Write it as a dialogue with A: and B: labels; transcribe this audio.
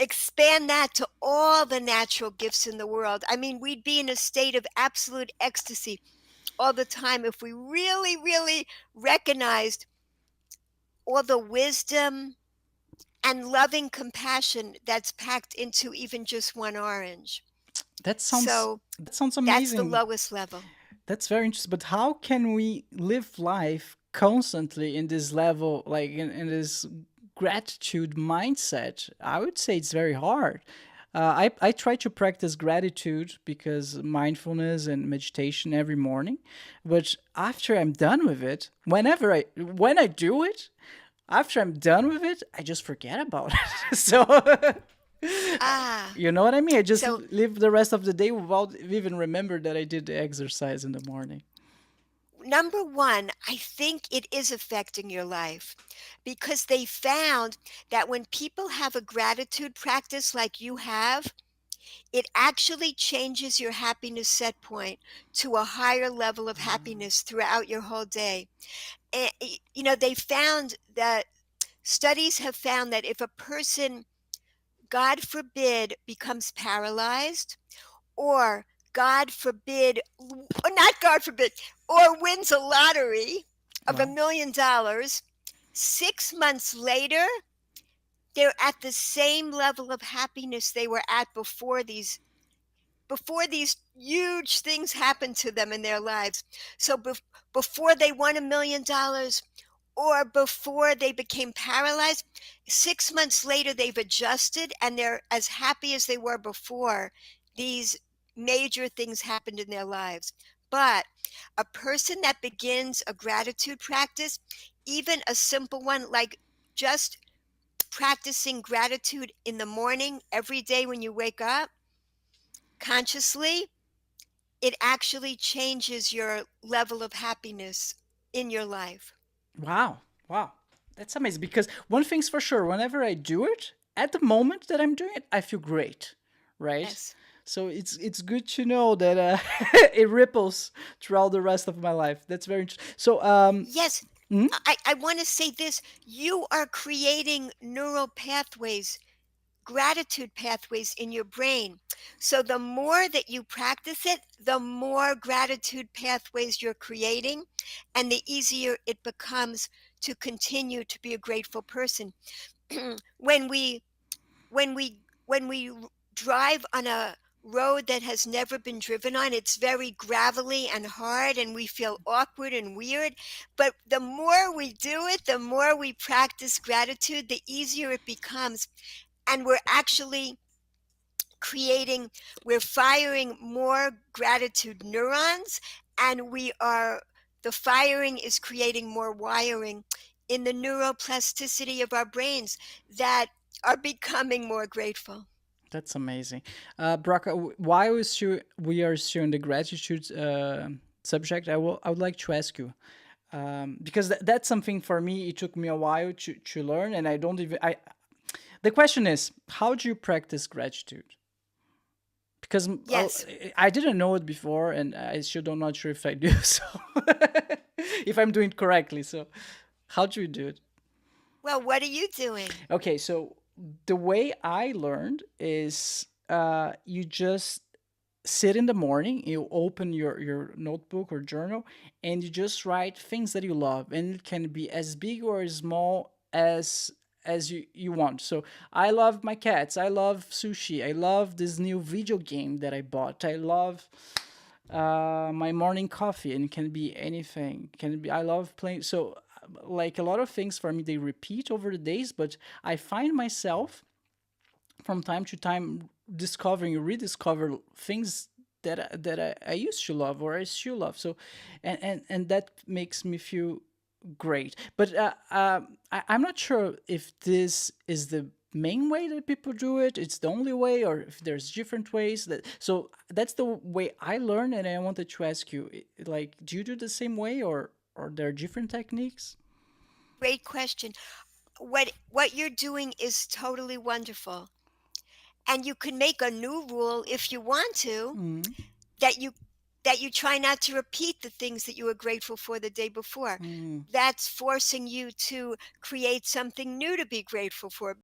A: expand that to all the natural gifts in the world. I mean, we'd be in a state of absolute ecstasy all the time if we really, really recognized all the wisdom and loving compassion that's packed into even just one orange.
B: That sounds
A: So
B: that sounds
A: that's the
B: amazing.
A: lowest level.
B: That's very interesting. But how can we live life constantly in this level, like in this gratitude mindset? I would say it's very hard. I try to practice gratitude because mindfulness and meditation every morning. But after I'm done with it, when I do it, after I'm done with it, I just forget about it. So
A: Ah,
B: you know what I mean? I just
A: so
B: live the rest of the day without even remember that I did the exercise in the morning.
A: number one, I think it is affecting your life because they found that when people have a gratitude practice like you have, it actually changes your happiness set point to a higher level of happiness throughout your whole day. And, they found that studies have found that if a person, God forbid, becomes paralyzed, or God forbid, or not God forbid, or wins a lottery of
B: Wow.
A: $1 million, 6 months later, they're at the same level of happiness they were at before these huge things happened to them in their lives. So before they won $1 million or before they became paralyzed, 6 months later, they've adjusted and they're as happy as they were before these major things happened in their lives. But a person that begins a gratitude practice, even a simple one like just practicing gratitude in the morning every day when you wake up consciously, it actually changes your level of happiness in your life.
B: Wow. Wow. That's amazing because one thing's for sure, whenever I do it, at the moment that I'm doing it, I feel great, right?
A: Yes.
B: So it's good to know that it ripples throughout the rest of my life. That's very interesting. So
A: Yes.
B: mhm.
A: I want to say this. You are creating neural pathways, gratitude pathways in your brain. So the more that you practice it, the more gratitude pathways you're creating, and the easier it becomes to continue to be a grateful person. when we when we drive on a road that has never been driven on, it's very gravelly and hard and we feel awkward and weird. But the more we do it, the more we practice gratitude, the easier it becomes. And creating, we're firing more gratitude neurons, and the firing is creating more wiring in the neuroplasticity of our brains that are becoming more grateful.
B: That's amazing. Braca, while we are still in the gratitude subject, I would like to ask you because that's something for me. It took me a while to learn, and I don't even. The question is, how do you practice gratitude? Because
A: Yes.
B: I didn't know it before, and I still don't not sure if I do. So, if I'm doing it correctly, so how do you do it?
A: Well, what are you doing?
B: Okay, so the way I learned is you just sit in the morning, you open your notebook or journal, and you just write things that you love, and it can be as big or as small as you want. So I love my cats, I love sushi, I love this new video game that I bought, I love my morning coffee, and it can be anything. Can be I love playing. So like a lot of things for me, they repeat over the days, but I find myself from time to time discovering, rediscover things that I used to love or I still love. So, and that makes me feel great. But I'm not sure if this is the main way that people do it. It's the only way, or if there's different ways. So that's the way I learn, and I wanted to ask you, like, do you do the same way, or there are different techniques?
A: Great question. What you're doing is totally wonderful. And you can make a new rule if you want to,
B: Mm,
A: that you try not to repeat the things that you were grateful for the day before.
B: mm,
A: That's forcing you to create something new to be grateful for.